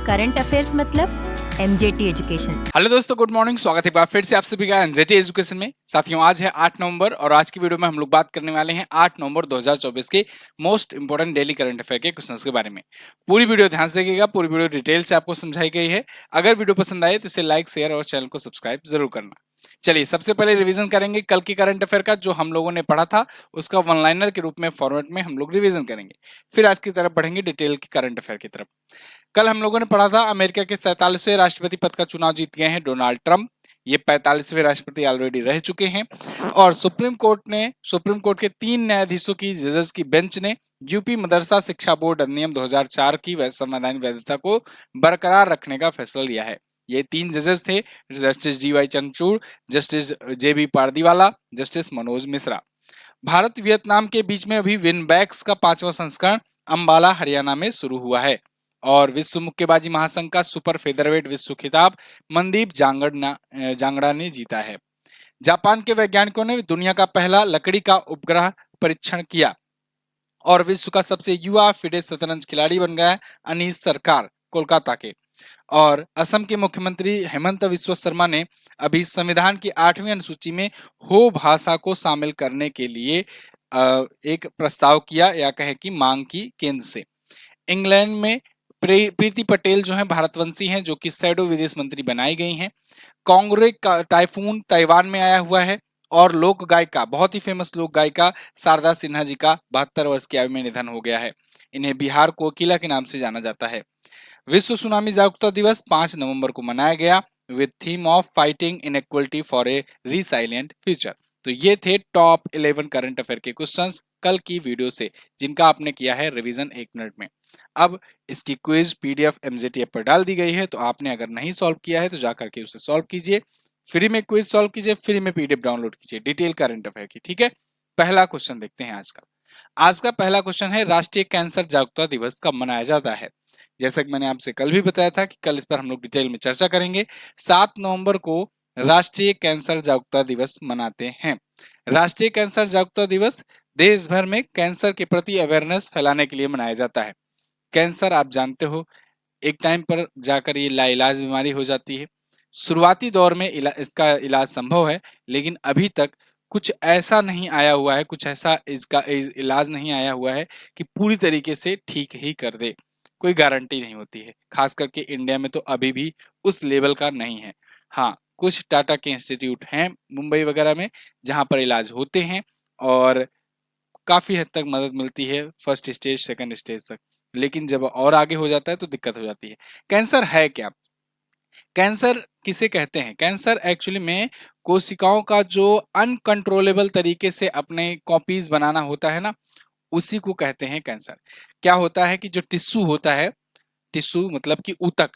Current affairs मतलब MJT education. Hello दोस्तों, good morning. स्वागत है एक बार फिर से आप सभी का एनजेटी एजुकेशन में। साथियों, आज है 8 नवंबर और आज की वीडियो में हम लोग बात करने वाले हैं 8 नवंबर 2024 के most important daily current affair के क्वेश्चंस के बारे में। पूरी वीडियो ध्यान से देखिएगा, पूरी वीडियो डिटेल से आपको समझाई गई है। अगर वीडियो पसंद आए तो इसे लाइक, शेयर और चैनल को सब्सक्राइब जरूर करना। चलिए, सबसे पहले रिवीजन करेंगे कल की करंट अफेयर का, जो हम लोगों ने पढ़ा था उसका वन लाइनर के रूप में फॉर्मेट में हम लोग रिवीजन करेंगे। फिर आज की तरफ बढ़ेंगे डिटेल की करंट अफेयर की तरफ। कल हम लोगों ने पढ़ा था अमेरिका के 47वें राष्ट्रपति पद का चुनाव जीत गए हैं डोनाल्ड ट्रंप। ये 45वें राष्ट्रपति ऑलरेडी रह चुके हैं। और सुप्रीम कोर्ट के 3 न्यायाधीशों की जजेस की बेंच ने यूपी मदरसा शिक्षा बोर्ड अधिनियम 2004 की संवैधानिक वैधता को बरकरार रखने का फैसला लिया है। ये 3 जजेस थे, जस्टिस डीवाई चंद्रचूड़, जस्टिस जेबी पारदीवाला, जस्टिस मनोज मिश्रा। भारत वियतनाम के बीच में अभी विनबैक्स का 5वां संस्करण अंबाला हरियाणा में शुरू हुआ है। और विश्व मुक्केबाजी महासंघ का सुपर फेदरवेट विश्व खिताब मनदीप जांगड़ा ने जीता है। जापान के वैज्ञानिकों ने दुनिया का पहला लकड़ी का उपग्रह परीक्षण किया। और विश्व का सबसे युवा फिडे शतरंज खिलाड़ी बन गया अनीस सरकार, कोलकाता के। और असम के मुख्यमंत्री हेमंत बिस्वा शर्मा ने अभी संविधान की 8वीं अनुसूची में हो भाषा को शामिल करने के लिए एक प्रस्ताव किया, या कहें कि मांग की केंद्र से। इंग्लैंड में प्रीति पटेल जो है भारतवंशी हैं, जो कि शैडो विदेश मंत्री बनाई गई हैं। कांगोरे का टाइफून ताइवान में आया हुआ है। और लोक गायिका, बहुत ही फेमस लोक गायिका शारदा सिन्हा जी का 72 वर्ष की आयु में निधन हो गया है। इन्हें बिहार कोकिला के नाम से जाना जाता है। विश्व सुनामी जागरूकता दिवस 5 नवंबर को मनाया गया with theme of fighting inequality for a resilient future. तो ये थे टॉप 11 करंट अफेयर के क्वेश्चंस कल की वीडियो से, जिनका आपने किया है रिवीजन 1 मिनट में। अब इसकी क्विज पीडीएफ एमजेटी ऐप पर डाल दी गई है, तो आपने अगर नहीं सॉल्व किया है तो जाकर के उसे सॉल्व कीजिए। फ्री में क्विज सॉल्व कीजिए, फ्री में पीडीएफ डाउनलोड कीजिए डिटेल करंट अफेयर की। ठीक है, पहला क्वेश्चन देखते हैं आज का पहला क्वेश्चन है, राष्ट्रीय कैंसर जागरूकता दिवस कब मनाया जाता है? जैसा कि मैंने आपसे कल भी बताया था कि कल इस पर हम लोग डिटेल में चर्चा करेंगे। 7 नवंबर को राष्ट्रीय कैंसर जागरूकता दिवस मनाते हैं। राष्ट्रीय कैंसर जागरूकता दिवस देश भर में कैंसर के प्रति अवेयरनेस फैलाने के लिए मनाया जाता है। कैंसर आप जानते हो, एक टाइम पर जाकर ये लाइलाज बीमारी हो जाती है। शुरुआती दौर में इसका इलाज संभव है, लेकिन अभी तक कुछ ऐसा नहीं आया हुआ है, कुछ ऐसा इसका इलाज नहीं आया हुआ है कि पूरी तरीके से ठीक ही कर दे। कोई गारंटी नहीं होती है, खास करके इंडिया में तो अभी भी उस लेवल का नहीं है। हाँ, कुछ टाटा के इंस्टीट्यूट हैं मुंबई वगैरह में, जहां पर इलाज होते हैं और काफी हद तक मदद मिलती है, फर्स्ट स्टेज सेकंड स्टेज तक। लेकिन जब और आगे हो जाता है तो दिक्कत हो जाती है। कैंसर है क्या? कैंसर किसे कहते हैं? कैंसर एक्चुअली में कोशिकाओं का जो अनकंट्रोलेबल तरीके से अपने कॉपीज बनाना होता है ना, उसी को कहते हैं कैंसर। क्या होता है कि जो टिश्यू होता है, टिश्यू मतलब कि ऊतक,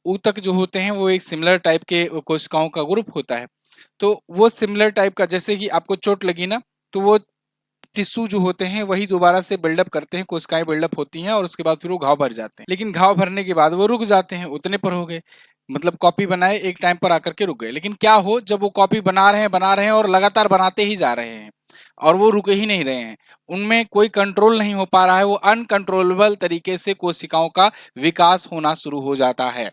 ऊतक जो होते हैं वो एक सिमिलर टाइप के कोशिकाओं का ग्रुप होता है। तो वो सिमिलर टाइप का, जैसे कि आपको चोट लगी ना, तो वो टिश्यू जो होते हैं वही दोबारा से बिल्डअप करते हैं, कोशिकाएं बिल्डअप होती हैं और उसके बाद फिर वो घाव भर जाते हैं। लेकिन घाव भरने के बाद वो रुक जाते हैं, उतने पर हो गए, मतलब कॉपी बनाए एक टाइम पर आकर के रुक गए। लेकिन क्या हो, जब वो कॉपी बना रहे हैं और लगातार बनाते ही जा रहे हैं और वो रुके ही नहीं रहे हैं, उनमें कोई कंट्रोल नहीं हो पा रहा है, वो अनकंट्रोलेबल तरीके से कोशिकाओं का विकास होना शुरू हो जाता है।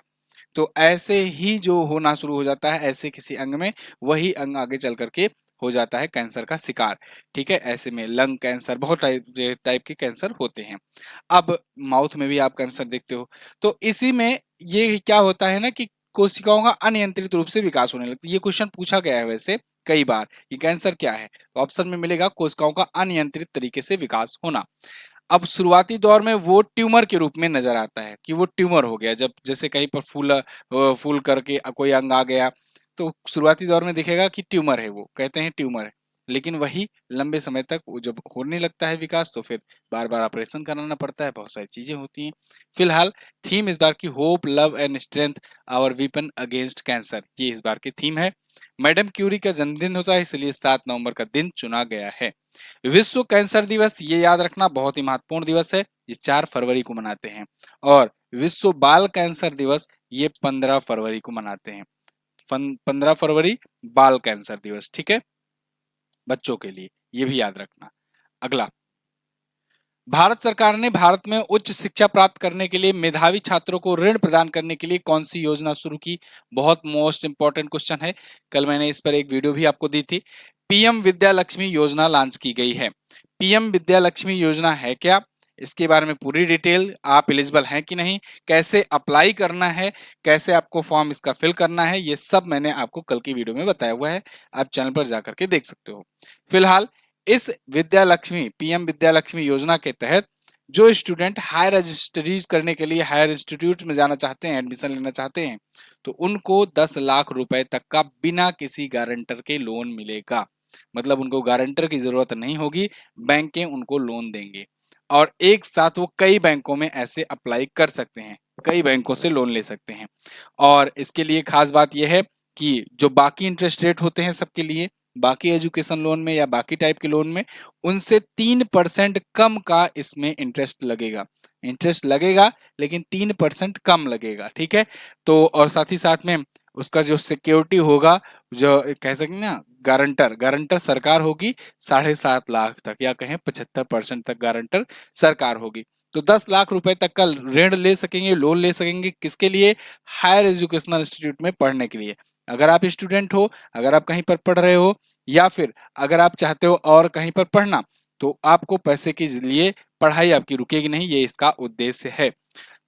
तो ऐसे ही जो होना शुरू हो जाता है ऐसे किसी अंग में, वही अंग आगे चल करके हो जाता है कैंसर का शिकार। ठीक है, ऐसे में लंग कैंसर, बहुत टाइप के कैंसर होते हैं। अब माउथ में भी आप कैंसर देखते हो। तो इसी में ये क्या होता है ना कि कोशिकाओं का अनियंत्रित रूप से विकास होने लगता है। ये क्वेश्चन पूछा गया है वैसे कई बार कि कैंसर क्या है, तो ऑप्शन में मिलेगा कोशिकाओं का अनियंत्रित तरीके से विकास होना। अब शुरुआती दौर में वो ट्यूमर के रूप में नजर आता है कि वो ट्यूमर हो गया, जब जैसे कहीं पर फूल करके कोई अंग आ गया, तो शुरुआती दौर में दिखेगा कि ट्यूमर है, वो कहते हैं ट्यूमर है। लेकिन वही लंबे समय तक जब होने लगता है विकास, तो फिर बार बार ऑपरेशन कराना पड़ता है, बहुत सारी चीजें होती हैं। फिलहाल थीम इस बार की hope, love and strength, our weapon against cancer, ये इस बार की थीम है। मैडम क्यूरी का जन्मदिन होता है, इसलिए 7 नवंबर का दिन चुना गया है। विश्व कैंसर दिवस, ये याद रखना बहुत ही महत्वपूर्ण दिवस है, ये 4 फरवरी को मनाते हैं। और विश्व बाल कैंसर दिवस ये 15 फरवरी को मनाते हैं। 15 फरवरी बाल कैंसर दिवस, ठीक है, बच्चों के लिए, ये भी याद रखना। अगला, भारत सरकार ने भारत में उच्च शिक्षा प्राप्त करने के लिए मेधावी छात्रों को ऋण प्रदान करने के लिए कौन सी योजना शुरू की? बहुत मोस्ट इंपॉर्टेंट क्वेश्चन है। कल मैंने इस पर एक वीडियो भी आपको दी थी। पीएम विद्या लक्ष्मी योजना लॉन्च की गई है। पीएम विद्या लक्ष्मी योजना है क्या? इसके बारे में पूरी डिटेल, आप एलिजिबल हैं कि नहीं, कैसे अप्लाई करना है, कैसे आपको फॉर्म इसका फिल करना है, ये सब मैंने आपको कल की वीडियो में बताया हुआ है। आप चैनल पर जाकर के देख सकते हो। फिलहाल इस विद्या लक्ष्मी, पीएम विद्या लक्ष्मी योजना के तहत जो स्टूडेंट हायर स्टडीज करने के लिए हायर इंस्टीट्यूट में जाना चाहते हैं, एडमिशन लेना चाहते हैं, तो उनको 10 लाख रुपए तक का बिना किसी गारंटर के लोन मिलेगा। मतलब उनको गारंटर की जरूरत नहीं होगी, बैंकें उनको लोन देंगे और एक साथ वो कई बैंकों में ऐसे अप्लाई कर सकते हैं, कई बैंकों से लोन ले सकते हैं। और इसके लिए खास बात यह है कि जो बाकी इंटरेस्ट रेट होते हैं सबके लिए, बाकी एजुकेशन लोन में या बाकी टाइप के लोन में, उनसे 3% कम का इसमें इंटरेस्ट लगेगा। इंटरेस्ट लगेगा लेकिन 3% कम लगेगा, ठीक है। तो और साथ ही साथ में उसका जो सिक्योरिटी होगा, जो कह सकते ना गारंटर, गारंटर सरकार होगी 7.5 लाख तक, या कहें 75% तक गारंटर सरकार होगी। तो 10 लाख रुपए तक का ऋण ले सकेंगे, लोन ले सकेंगे, किसके लिए? हायर एजुकेशनल इंस्टीट्यूट में पढ़ने के लिए। अगर आप स्टूडेंट हो, अगर आप कहीं पर पढ़ रहे हो, या फिर अगर आप चाहते हो और कहीं पर पढ़ना, तो आपको पैसे के लिए पढ़ाई आपकी रुकेगी नहीं, ये इसका उद्देश्य है।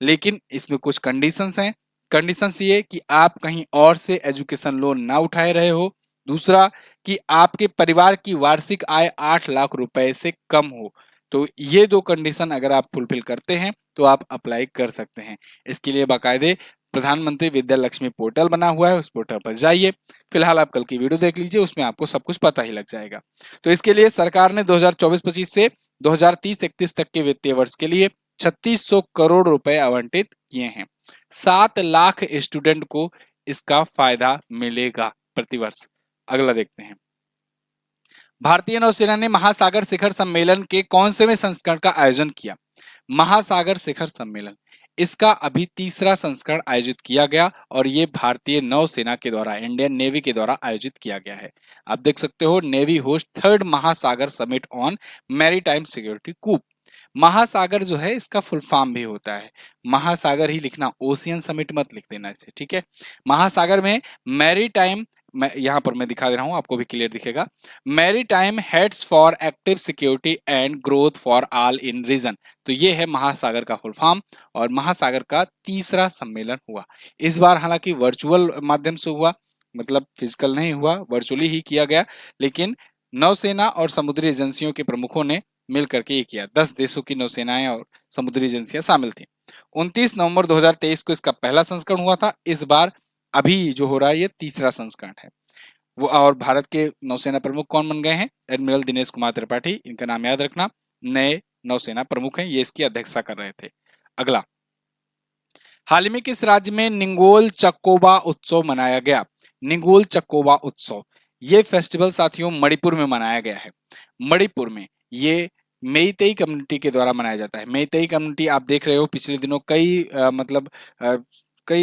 लेकिन इसमें कुछ कंडीशंस हैं। कंडीशंस ये कि आप कहीं और से एजुकेशन लोन ना उठाए रहे हो। दूसरा कि आपके परिवार की वार्षिक आय 8 लाख रुपए से कम हो। तो ये दो कंडीशन अगर आप फुलफिल करते हैं तो आप अप्लाई कर सकते हैं। इसके लिए बाकायदे प्रधानमंत्री विद्या लक्ष्मी पोर्टल बना हुआ है, उस पोर्टल पर जाइए। फिलहाल आप कल की वीडियो देख लीजिए, उसमें आपको सब कुछ पता ही लग जाएगा। तो इसके लिए सरकार ने 2024-25 से 2030-31 तक के वित्तीय वर्ष के लिए 3600 करोड़ रुपए आवंटित किए हैं। 7 लाख स्टूडेंट को इसका फायदा मिलेगा प्रतिवर्ष। अगला देखते हैं। भारतीय नौसेना ने महासागर शिखर सम्मेलन के कौनसेवें संस्करण का आयोजन किया? महासागर शिखर सम्मेलन, इसका अभी तीसरा संस्करण आयोजित किया गया और ये भारतीय नौसेना के द्वारा, इंडियन नेवी के द्वारा आयोजित किया गया है। आप देख सकते हो, नेवी होस्ट थर्ड महासागर समिट ऑन मैरीटाइम सिक्योरिटी कूप। महासागर जो है इसका फुल फॉर्म भी होता है, महासागर ही लिखना, ओशियन समिट मत लिख देना इसे, ठीक है। महासागर में मैरीटाइम, यहां पर मैं दिखा दे रहा हूं, आपको भी क्लियर दिखेगा, maritime heads for active security and growth for all in region. तो ये है महासागर का फुल फॉर्म और महासागर का तीसरा सम्मेलन हुआ। इस बार हालांकि वर्चुअल माध्यम से हुआ, मतलब फिजिकल नहीं हुआ, वर्चुअली ही किया गया, लेकिन नौसेना और समुद्री एजेंसियों के प्रमुखों ने मिलकर के ये किया। 10 देशों की नौसेनाएं और समुद्री एजेंसियां शामिल थी। 29 नवंबर 2023 को इसका पहला संस्करण हुआ था। इस बार अभी जो हो रहा है ये तीसरा संस्करण है। वो और भारत के नौसेना प्रमुख कौन बन गए हैं? एडमिरल दिनेश कुमार त्रिपाठी, इनका नाम याद रखना, नए नौसेना प्रमुख हैं, ये इसकी अध्यक्षता कर रहे थे। अगला, हाल ही में किस राज्य में निंगोल चक्कोबा उत्सव मनाया गया? निंगोल चक्कोबा उत्सव, ये फेस्टिवल साथियों मणिपुर में मनाया गया है। मणिपुर में ये मेइतेई कम्युनिटी के द्वारा मनाया जाता है। मेइतेई कम्युनिटी आप देख रहे हो पिछले दिनों कई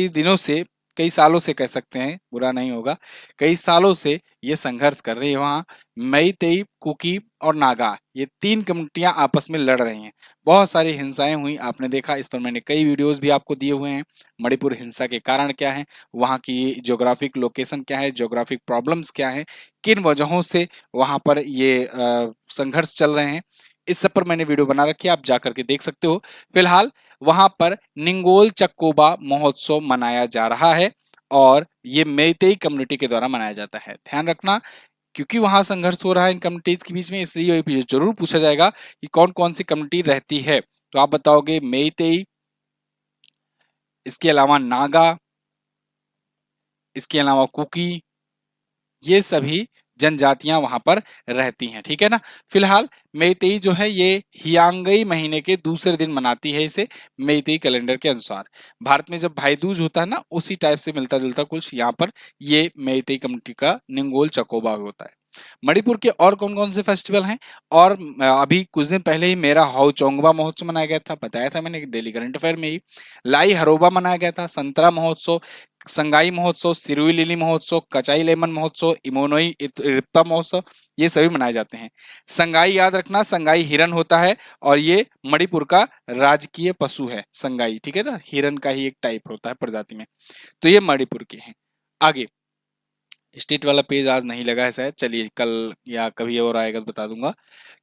दिनों से, कई सालों से कह सकते हैं, बुरा नहीं होगा, कई सालों से ये संघर्ष कर रही है। वहाँ मेइतेई, कुकी और नागा, ये 3 कम्युनिटियां आपस में लड़ रही हैं। बहुत सारी हिंसाएं हुई, आपने देखा, इस पर मैंने कई वीडियोस भी आपको दिए हुए हैं। मणिपुर हिंसा के कारण क्या है, वहाँ की ज्योग्राफिक लोकेशन क्या है, ज्योग्राफिक प्रॉब्लम्स क्या है, किन वजहों से वहाँ पर ये संघर्ष चल रहे हैं, इस सब पर मैंने वीडियो बना रखी है, आप जाकर के देख सकते हो। फिलहाल वहां पर निंगोल चक्कोबा महोत्सव मनाया जा रहा है और ये मेइतेई कम्युनिटी के द्वारा मनाया जाता है। ध्यान रखना, क्योंकि वहां संघर्ष हो रहा है इन कम्युनिटीज के बीच में, इसलिए ये जरूर पूछा जाएगा कि कौन कौन सी कम्युनिटी रहती है। तो आप बताओगे मेइतेई, इसके अलावा नागा, इसके अलावा कुकी, ये सभी जनजातियां वहां पर रहती हैं, ठीक है ना। फिलहाल मेइतेई जो है ये हियांगई महीने के दूसरे दिन मनाती है इसे, मेइतेई कैलेंडर के अनुसार। भारत में जब भाई दूज होता है ना, उसी टाइप से मिलता जुलता कुछ यहाँ पर ये मेइतेई कम्युनिटी का निंगोल चकोबा होता है। मणिपुर के और कौन कौन से फेस्टिवल हैं? और अभी कुछ दिन पहले ही मेरा हाउ चोंगबा महोत्सव मनाया गया था, बताया था मैंने डेली करंट अफेयर में ही। लाई हरोबा मनाया गया था, संतरा महोत्सव, संगाई महोत्सव, सिरुई लिली महोत्सव, कचाई लेमन महोत्सव, इमोनोई रिप्ता महोत्सव, ये सभी मनाए जाते हैं। संगाई याद रखना, संगाई हिरन होता है और ये मणिपुर का राजकीय पशु है संगाई, ठीक है ना, हिरन का ही एक टाइप होता है प्रजाति में। तो ये मणिपुर के हैं। आगे स्टेट वाला पेज आज नहीं लगा है शायद, चलिए कल या कभी और आएगा तो बता दूंगा।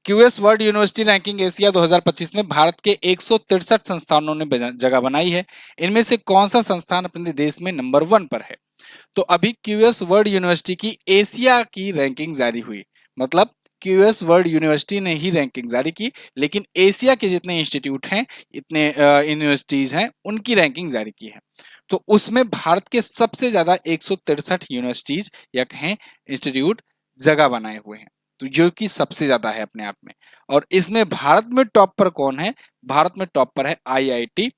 QS world university ranking Asia 2025 में भारत के 163 संस्थानों ने जगह बनाई है। इनमें से कौन सा संस्थान अपने देश में नंबर 1 पर है? तो अभी क्यूएस वर्ल्ड यूनिवर्सिटी की एशिया की रैंकिंग जारी हुई, मतलब क्यूएस वर्ल्ड यूनिवर्सिटी ने ही रैंकिंग जारी की, लेकिन एशिया के जितने इंस्टीट्यूट हैं, इतने यूनिवर्सिटीज हैं, उनकी रैंकिंग जारी की है। तो उसमें भारत के सबसे ज्यादा 163 यूनिवर्सिटीज या कहें इंस्टीट्यूट जगह बनाए हुए हैं, तो जो कि सबसे ज्यादा है अपने आप में। और इसमें भारत में टॉप पर कौन है? भारत में टॉप पर है आईआईटी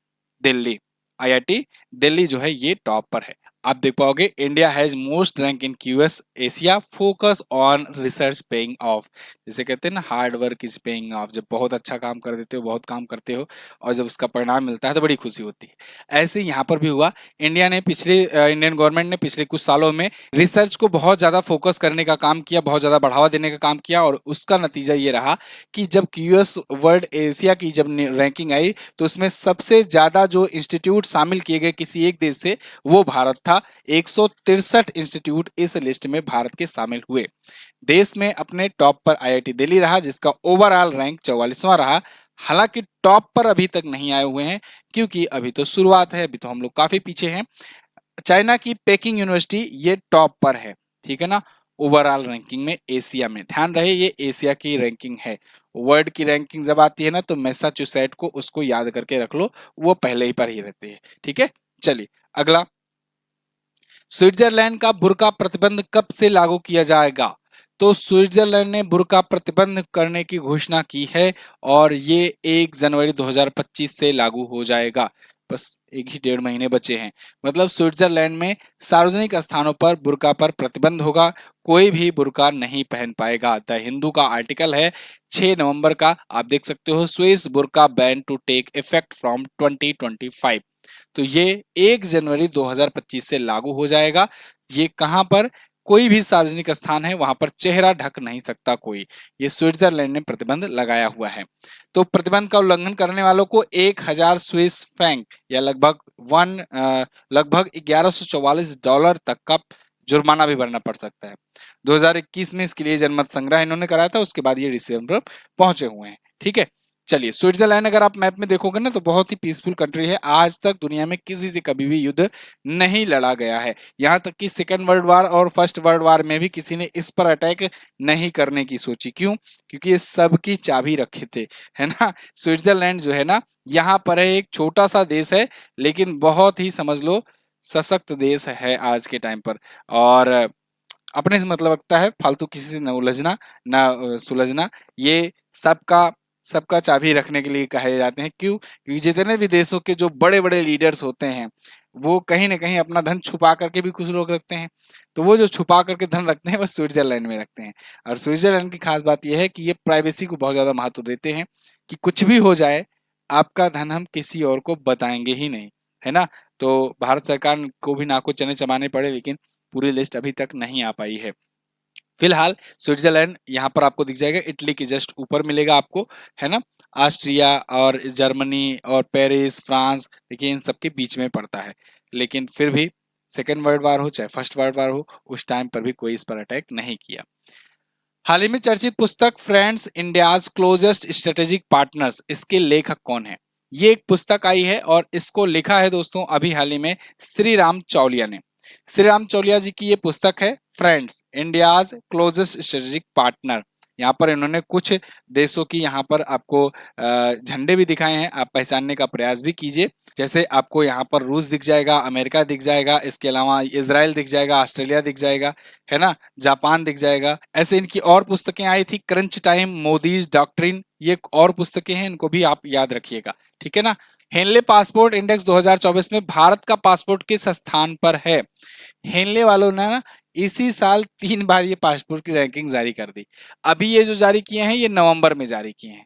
दिल्ली। आईआईटी दिल्ली जो है ये टॉप पर है। आप देख पाओगे India has most rank in QS Asia, focus on research paying off. जैसे कहते हैं ना, hard work is paying off, जब बहुत अच्छा काम कर देते हो, बहुत काम करते हो और जब उसका परिणाम मिलता है तो बड़ी खुशी होती है। ऐसे ही यहाँ पर भी हुआ। इंडियन गवर्नमेंट ने पिछले कुछ सालों में रिसर्च को बहुत ज्यादा फोकस करने का काम किया, बहुत ज्यादा बढ़ावा देने का काम किया, और उसका नतीजा ये रहा कि जब क्यूएस वर्ल्ड एशिया की जब रैंकिंग आई तो उसमें सबसे ज्यादा जो इंस्टीट्यूट शामिल किए गए किसी एक देश से, वो भारत था। 163 इंस्टीट्यूट इस लिस्ट में भारत के शामिल हुए। देश में अपने टॉप पर आईआईटी दिल्ली रहा, जिसका ओवरऑल रैंक 44वां रहा। हालांकि टॉप पर अभी तक नहीं आए हुए हैं, क्योंकि अभी तो शुरुआत है, अभी तो हम लोग काफी पीछे हैं। चाइना की पेकिंग यूनिवर्सिटी ये टॉप पर है, ठीक है ना, ओवरऑल रैंकिंग में एशिया में। ध्यान रहे ये एशिया की रैंकिंग है। वर्ल्ड की रैंकिंग जब आती है ना, तो मैसाचुसेट को उसको याद करके रख लो, वो पहले ही पर ही रहते हैं, ठीक है। चलिए अगला, स्विट्जरलैंड का बुर्का प्रतिबंध कब से लागू किया जाएगा? तो स्विट्जरलैंड ने बुर्का प्रतिबंध करने की घोषणा की है और ये 1 जनवरी 2025 से लागू हो जाएगा। बस 1 ही 1.5 महीने बचे हैं। मतलब स्विट्जरलैंड में सार्वजनिक स्थानों पर बुर्का पर प्रतिबंध होगा, कोई भी बुर्का नहीं पहन पाएगा। द हिंदू का आर्टिकल है 6 नवंबर का, आप देख सकते हो, Swiss burqa ban to take effect from 2025। तो ये 1 जनवरी 2025 से लागू हो जाएगा। ये कहां पर? कोई भी सार्वजनिक स्थान है वहां पर चेहरा ढक नहीं सकता कोई। ये स्विट्जरलैंड ने प्रतिबंध लगाया हुआ है। तो प्रतिबंध का उल्लंघन करने वालों को 1000 स्विस फ्रैंक या लगभग $1144 तक का जुर्माना भी भरना पड़ सकता है। 2021 में इसके लिए जनमत संग्रह इन्होंने कराया था, उसके बाद ये डिसीजन पर पहुंचे हुए हैं, ठीक है। चलिए स्विट्जरलैंड अगर आप मैप में देखोगे ना, तो बहुत ही पीसफुल कंट्री है। आज तक दुनिया में किसी से कभी भी युद्ध नहीं लड़ा गया है। यहाँ तक कि सेकेंड वर्ल्ड वार और फर्स्ट वर्ल्ड वार में भी किसी ने इस पर अटैक नहीं करने की सोची। क्यों? क्योंकि ये सबकी चाबी रखे थे, है ना। स्विट्जरलैंड जो है ना, यहाँ पर है, एक छोटा सा देश है, लेकिन बहुत ही समझ लो सशक्त देश है आज के टाइम पर। और अपने से मतलब रखता है, फालतू किसी से न उलझना न सुलझना। ये सबका चाबी रखने के लिए कहे जाते हैं। क्यों? क्योंकि जितने भी देशों के जो बड़े बड़े लीडर्स होते हैं, वो कहीं ना कहीं अपना धन छुपा करके भी कुछ लोग रखते हैं। तो वो जो छुपा करके धन रखते हैं वो स्विट्जरलैंड में रखते हैं। और स्विट्जरलैंड की खास बात यह है कि ये प्राइवेसी को बहुत ज्यादा महत्व देते हैं, कि कुछ भी हो जाए आपका धन हम किसी और को बताएंगे ही नहीं, है ना। तो भारत सरकार को भी नाको चने चबाने पड़े, लेकिन पूरी लिस्ट अभी तक नहीं आ पाई है। फिलहाल स्विट्जरलैंड यहाँ पर आपको दिख जाएगा, इटली के जस्ट ऊपर मिलेगा आपको, है ना। ऑस्ट्रिया और जर्मनी और पेरिस, फ्रांस, देखिए इन सबके बीच में पड़ता है। लेकिन फिर भी सेकेंड वर्ल्ड वार हो चाहे फर्स्ट वर्ल्ड वार हो, उस टाइम पर भी कोई इस पर अटैक नहीं किया। हाल ही में चर्चित पुस्तक friends India's closest strategic partners, इसके लेखक कौन है? ये एक पुस्तक आई है और इसको लिखा है दोस्तों अभी हाल ही में श्री राम चौलिया ने। श्री राम चौलिया जी की ये पुस्तक है friends India's closest strategic partner. यहाँ पर इन्होंने कुछ देशों की यहाँ पर आपको झंडे भी दिखाए हैं, आप पहचानने का प्रयास भी कीजिए। जैसे आपको यहाँ पर रूस दिख जाएगा, अमेरिका दिख जाएगा, इसके अलावा इजराइल दिख जाएगा, ऑस्ट्रेलिया दिख जाएगा, है ना, जापान दिख जाएगा। ऐसे इनकी और पुस्तकें आई थी, क्रंच टाइम, मोदीज डॉक्ट्रिन, ये और पुस्तकें हैं, इनको भी आप याद रखिएगा, ठीक है ना। हेनले पासपोर्ट इंडेक्स 2024 में भारत का पासपोर्ट किस स्थान पर है? हेनले वालों ने ना इसी साल 3 बार ये पासपोर्ट की रैंकिंग जारी कर दी। अभी ये जो जारी किए हैं ये नवंबर में जारी किए हैं,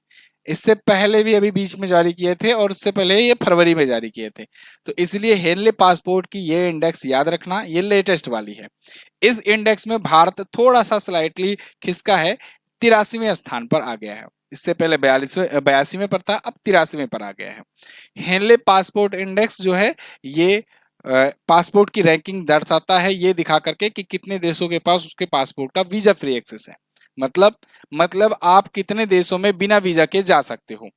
इससे पहले भी अभी बीच में जारी किए थे और उससे पहले ये फरवरी में जारी किए थे। तो इसलिए हेनले पासपोर्ट की ये इंडेक्स याद रखना, ये लेटेस्ट वाली है। इस इंडेक्स में भारत थोड़ा सा स्लाइटली खिसका है, 83वें स्थान पर आ गया है। इससे पहले 82वें पर था, अब 83वें पर आ गया है। हेनले पासपोर्ट इंडेक्स जो है ये पासपोर्ट की रैंकिंग दर्शाता है ये दिखा करके कि कितने देशों के पास उसके पासपोर्ट का वीजा फ्री एक्सेस है। मतलब आप कितने देशों में बिना वीजा के जा सकते हो।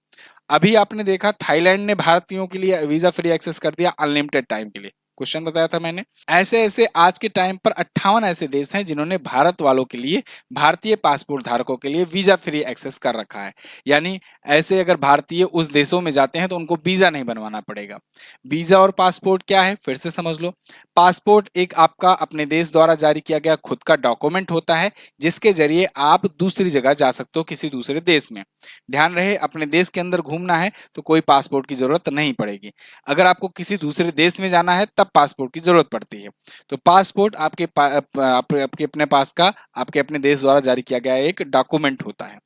अभी आपने देखा थाईलैंड ने भारतीयों के लिए वीजा फ्री एक्सेस कर दिया अनलिमिटेड टाइम के लिए, क्वेश्चन बताया था मैंने। ऐसे ऐसे आज के टाइम पर 58 ऐसे देश हैं जिन्होंने भारत वालों के लिए, भारतीय पासपोर्ट धारकों के लिए वीजा फ्री एक्सेस कर रखा है। यानी ऐसे अगर भारतीय उस देशों में जाते हैं तो उनको वीजा नहीं बनवाना पड़ेगा। वीजा और पासपोर्ट क्या है फिर से समझ लो। पासपोर्ट एक आपका अपने देश द्वारा जारी किया गया खुद का डॉक्यूमेंट होता है जिसके जरिए आप दूसरी जगह जा सकते हो, किसी दूसरे देश में। ध्यान रहे अपने देश के अंदर घूमना है तो कोई पासपोर्ट की जरूरत नहीं पड़ेगी। अगर आपको किसी दूसरे देश में जाना है तब पासपोर्ट की जरूरत पड़ती है। तो पासपोर्ट आपके अपने पास का, आपके अपने देश द्वारा जारी किया गया एक डॉक्यूमेंट होता है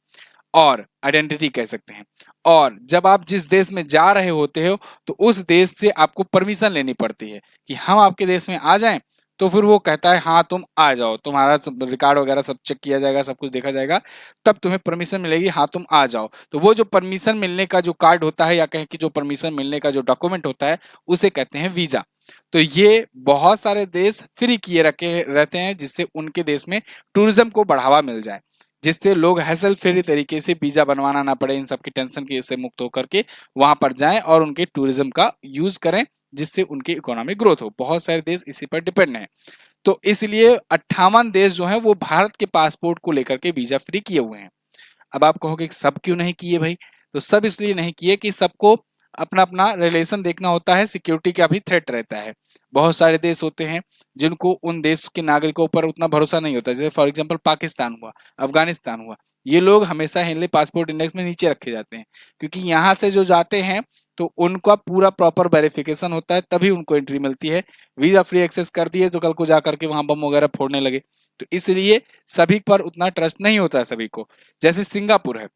और आइडेंटिटी कह सकते हैं। और जब आप जिस देश में जा रहे होते हो तो उस देश से आपको परमिशन लेनी पड़ती है कि हम आपके देश में आ जाएं, तो फिर वो कहता है हाँ तुम आ जाओ, तुम्हारा रिकॉर्ड वगैरह सब चेक किया जाएगा, सब कुछ देखा जाएगा, तब तुम्हें परमिशन मिलेगी, हाँ तुम आ जाओ। तो वो जो परमिशन मिलने का जो कार्ड होता है या कहें कि जो परमिशन मिलने का जो डॉक्यूमेंट होता है उसे कहते हैं वीजा। तो ये बहुत सारे देश फ्री किए रखे रहते हैं जिससे उनके देश में टूरिज्म को बढ़ावा मिल जाए, जिससे लोग हैसल फ्री तरीके से वीजा बनवाना ना पड़े, इन सब की टेंशन की से मुक्त होकर के वहां पर जाएं और उनके टूरिज्म का यूज करें जिससे उनकी इकोनॉमिक ग्रोथ हो। बहुत सारे देश इसी पर डिपेंड हैं। तो इसलिए 58 देश जो हैं वो भारत के पासपोर्ट को लेकर के वीजा फ्री किए हुए हैं। अब आप कहोगे सब क्यों नहीं किए भाई? तो सब इसलिए नहीं किए कि सबको अपना अपना रिलेशन देखना होता है, सिक्योरिटी का भी थ्रेट रहता है। बहुत सारे देश होते हैं जिनको उन देश के नागरिकों पर उतना भरोसा नहीं होता, जैसे फॉर एग्जांपल पाकिस्तान हुआ, अफगानिस्तान हुआ। ये लोग हमेशा हेनले पासपोर्ट इंडेक्स में नीचे रखे जाते हैं क्योंकि यहाँ से जो जाते हैं तो उनका पूरा प्रॉपर वेरिफिकेशन होता है तभी उनको एंट्री मिलती है। वीजा फ्री एक्सेस कर दिए तो कल को जाकर के वहां बम वगैरह फोड़ने लगे, तो इसलिए सभी पर उतना ट्रस्ट नहीं होता है सभी को। जैसे सिंगापुर है,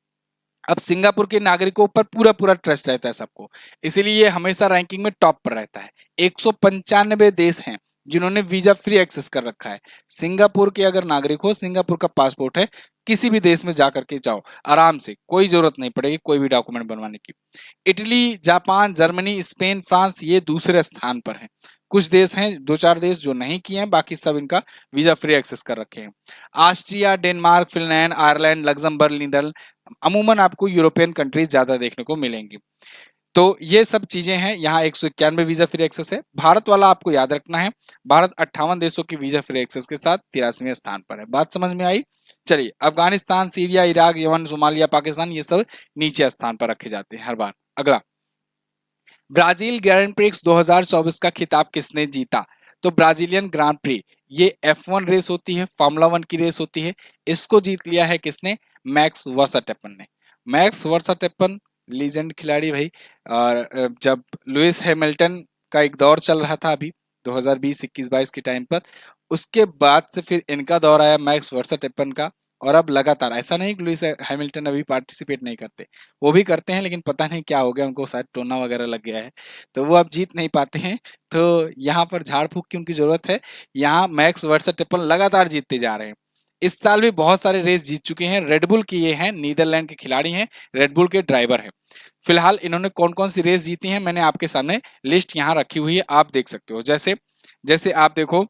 अब सिंगापुर के नागरिकों पर पूरा पूरा ट्रस्ट रहता है सबको, इसीलिए ये हमेशा रैंकिंग में टॉप पर रहता है। 195 देश हैं जिन्होंने वीजा फ्री एक्सेस कर रखा है। सिंगापुर के अगर नागरिक हो, सिंगापुर का पासपोर्ट है, किसी भी देश में जाकर के जाओ आराम से, कोई जरूरत नहीं पड़ेगी कोई भी डॉक्यूमेंट बनवाने की। Italy, Japan, Germany, Spain, France ये दूसरे स्थान पर हैं। कुछ देश हैं, दो चार देश जो नहीं किए हैं, बाकी सब इनका वीजा फ्री एक्सेस कर रखे हैं। Austria, Denmark, Finland, Ireland, Luxembourg, Netherlands, अमूमन आपको यूरोपियन कंट्रीज ज्यादा देखने को मिलेंगी। तो ये सब चीजें हैं। यहाँ 191 वीजा फ्री एक्सेस है। भारत वाला आपको याद रखना है, भारत 58 देशों की वीजा फ्री एक्सेस के साथ 83वें स्थान पर है। बात समझ में आई? चलिए, Afghanistan, Syria, Iraq, Yemen, Somalia, Pakistan ये सब नीचे स्थान पर रखे जाते हैं हर बार। अगला, ब्राजील ग्रैंड प्रिक्स 2024 का खिताब किसने जीता? तो ब्राजीलियन ग्रांड प्री, ये F1 रेस होती है, फार्मूला 1 की रेस होती है, इसको जीत लिया है किसने? मैक्स वर्स्टैपेन ने। मैक्स वर्स्टैपेन लीजेंड खिलाड़ी भाई। और जब लुइस हैमिल्टन का एक दौर चल रहा था अभी 2020, 21, 22 के टाइम पर, उसके बाद से फिर इनका दौर आया मैक्स वर्स्टैपेन का। और अब लगातार, ऐसा नहीं कि लुइस हैमिल्टन अभी पार्टिसिपेट नहीं करते, वो भी करते हैं, लेकिन पता नहीं क्या हो गया उनको, शायद टोना वगैरह लग गया है तो वो अब जीत नहीं पाते हैं। तो यहाँ पर झाड़ फूक की उनकी जरूरत है। यहाँ मैक्स वर्स्टैपेन लगातार जीतते जा रहे हैं। इस साल भी बहुत सारे रेस जीत चुके हैं। रेडबुल के ये हैं, नीदरलैंड के खिलाड़ी हैं, रेडबुल के ड्राइवर हैं। फिलहाल इन्होंने कौन कौन सी रेस जीती हैं मैंने आपके सामने लिस्ट यहाँ रखी हुई है, आप देख सकते हो। जैसे जैसे आप देखो,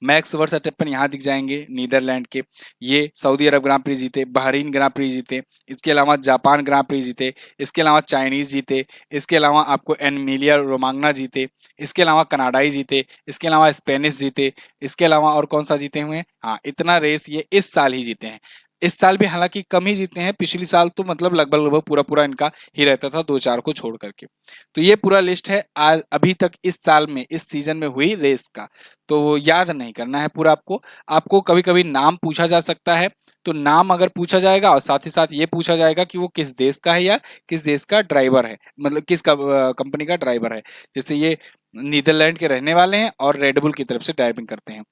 मैक्स वर्स्टैपेन यहाँ दिख जाएंगे नीदरलैंड के, ये सऊदी अरब ग्रां प्री जीते, बहरीन ग्रां प्री जीते, इसके अलावा जापान ग्रां प्री जीते, इसके अलावा चाइनीज जीते, इसके अलावा आपको एमिलिया रोमांगना जीते, इसके अलावा कनाडाई जीते, इसके अलावा स्पेनिश जीते, इसके अलावा और कौन सा जीते हुए हैं? हाँ, इतना रेस ये इस साल ही जीते हैं। इस साल भी हालांकि कम ही जीते हैं, पिछली साल तो मतलब लगभग पूरा पूरा इनका ही रहता था, दो चार को छोड़ करके। तो ये पूरा लिस्ट है आज अभी तक इस साल में, इस सीजन में हुई रेस का। तो याद नहीं करना है पूरा आपको। आपको कभी कभी नाम पूछा जा सकता है, तो नाम अगर पूछा जाएगा और साथ ही साथ ये पूछा जाएगा कि वो किस देश का है या किस देश का ड्राइवर है, मतलब किस कंपनी का ड्राइवर है। जैसे ये नीदरलैंड के रहने वाले हैं और रेडबुल की तरफ से ड्राइविंग करते हैं।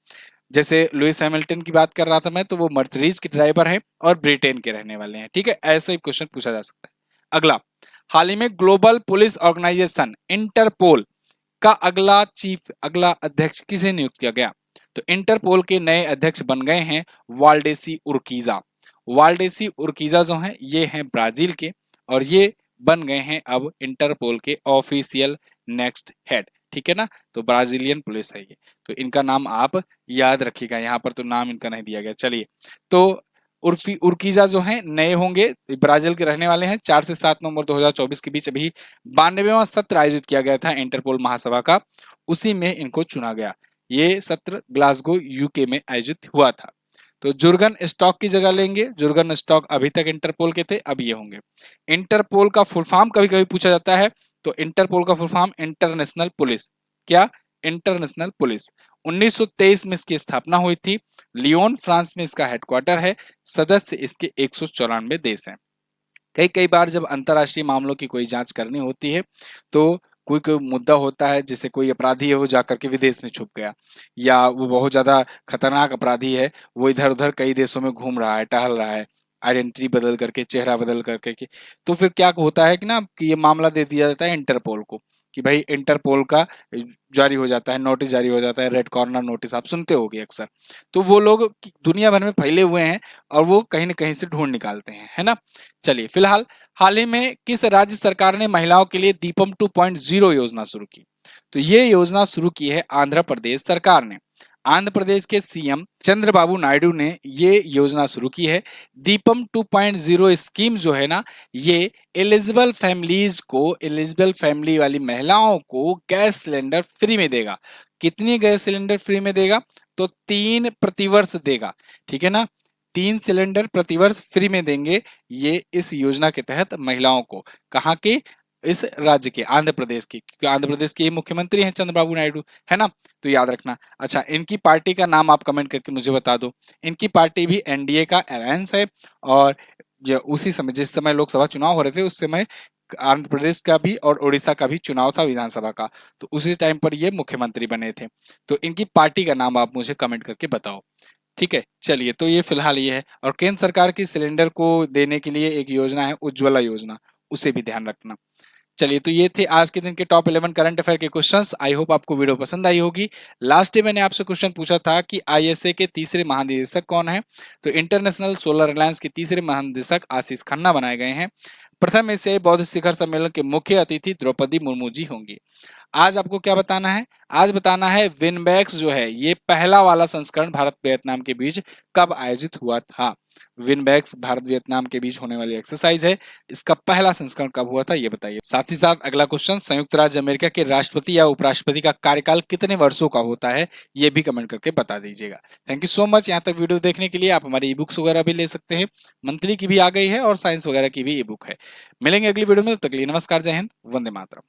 जैसे लुइस हैमिल्टन की बात कर रहा था मैं, तो वो मर्सिडीज के ड्राइवर हैं और ब्रिटेन के रहने वाले हैं। ठीक है, ऐसा ही क्वेश्चन पूछा जा सकता है। अगला, हाल ही में ग्लोबल पुलिस ऑर्गेनाइजेशन इंटरपोल का अगला अध्यक्ष किसे नियुक्त किया गया? तो इंटरपोल के नए अध्यक्ष बन गए हैं वाल्डेसी उर्कीजा। वाल्डेसी उर्कीजा जो हैं ये हैं ब्राजील के, और ये बन गए हैं अब इंटरपोल के ऑफिशियल नेक्स्ट हेड। ठीक है ना, तो ब्राजीलियन पुलिस है ये, तो इनका नाम आप याद रखिएगा। यहाँ पर तो नाम इनका नहीं दिया गया। चलिए, तो उर्कीजा जो हैं नए होंगे, ब्राजील के रहने वाले हैं। 4 से 7 नवंबर 2024 के बीच अभी 92वां सत्र आयोजित किया गया था इंटरपोल महासभा का, उसी में इनको चुना गया। ये सत्र ग्लासगो यूके में आयोजित हुआ था। तो जुर्गन स्टॉक की जगह लेंगे। जुर्गन स्टॉक अभी तक इंटरपोल के थे, अब ये होंगे। इंटरपोल का फुल फॉर्म कभी कभी पूछा जाता है, तो इंटरपोल का फुल फॉर्म इंटरनेशनल पुलिस, क्या? International police. 1923 में इसकी स्थापना हुई थी। लियोन फ्रांस में इसका हेडक्वार्टर है। सदस्य इसके 194 देश हैं। कई बार जब अंतर्राष्ट्रीय मामलों की कोई जांच करनी होती है, तो कोई कोई मुद्दा होता है, जैसे कोई अपराधी है वो जाकर के विदेश में छुप गया, या वो बहुत ज्यादा खतरनाक अपराधी है, वो इधर उधर कई देशों में घूम रहा है, टहल रहा है, आइडेंटिटी बदल करके, चेहरा बदल करके के, तो फिर क्या होता है कि ना, कि ये मामला दे दिया जाता है इंटरपोल को, कि भाई इंटरपोल का जारी हो जाता है, नोटिस जारी हो जाता है, रेड कॉर्नर नोटिस, आप सुनते होगे अक्सर। तो वो लोग दुनिया भर में फैले हुए हैं और वो कहीं ना कहीं से ढूंढ निकालते हैं, है ना। चलिए, फिलहाल हाल ही में किस राज्य सरकार ने महिलाओं के लिए दीपम 2.0 योजना शुरू की? तो ये योजना शुरू की है आंध्र प्रदेश सरकार ने। आंध्र प्रदेश के सीएम चंद्रबाबू नायडू ने ये योजना शुरू की है। दीपम 2.0 स्कीम जो है ना, ये एलिजिबल फैमिली वाली महिलाओं को गैस सिलेंडर फ्री में देगा। कितनी गैस सिलेंडर फ्री में देगा? तो 3 प्रतिवर्ष देगा। ठीक है ना, 3 सिलेंडर प्रतिवर्ष फ्री में देंगे ये इस योजना के तहत महिलाओं को। कहाँ के? इस राज्य के, आंध्र प्रदेश के, क्योंकि आंध्र प्रदेश के मुख्यमंत्री हैं चंद्रबाबू नायडू, है ना, तो याद रखना। अच्छा, इनकी पार्टी का नाम आप कमेंट करके मुझे बता दो। इनकी पार्टी भी एनडीए का अलायंस है, और उसी समय, जिस समय लोकसभा चुनाव हो रहे थे, उस समय आंध्र प्रदेश का भी और उड़ीसा का भी चुनाव था विधानसभा का, तो उसी टाइम पर ये मुख्यमंत्री बने थे। तो इनकी पार्टी का नाम आप मुझे कमेंट करके बताओ। ठीक है, चलिए, तो ये फिलहाल ये है। और केंद्र सरकार की सिलेंडर को देने के लिए एक योजना है उज्ज्वला योजना, उसे भी ध्यान रखना। चलिए, तो ये थे आज के दिन के टॉप 11 करंट अफेयर के क्वेश्चंस। आई होप आपको वीडियो पसंद आई होगी। लास्ट डे मैंने आपसे क्वेश्चन पूछा था कि आईएसए के तीसरे महानिदेशक कौन है? तो इंटरनेशनल सोलर अलायंस के तीसरे महानिदेशक आशीष खन्ना बनाए गए हैं। प्रथम एशियाई बौद्ध शिखर सम्मेलन के मुख्य अतिथि द्रौपदी मुर्मू जी होंगी। आज आपको क्या बताना है? आज बताना है विनबैक्स जो है, ये पहला वाला संस्करण भारत वियतनाम के बीच कब आयोजित हुआ था? विनबैक्स भारत वियतनाम के बीच होने वाली एक्सरसाइज है, इसका पहला संस्करण कब हुआ था ये बताइए। साथ ही साथ अगला क्वेश्चन, संयुक्त राज्य अमेरिका के राष्ट्रपति या उपराष्ट्रपति का कार्यकाल कितने वर्षों का होता है, ये भी कमेंट करके बता दीजिएगा। थैंक यू सो मच यहाँ तक वीडियो देखने के लिए। आप हमारी ई बुक्स वगैरह भी ले सकते हैं, मंथली की भी आ गई है और साइंस वगैरह की भी ई बुक है। मिलेंगे अगली वीडियो में, तब तक के लिए नमस्कार, जय हिंद, वंदे मातरम।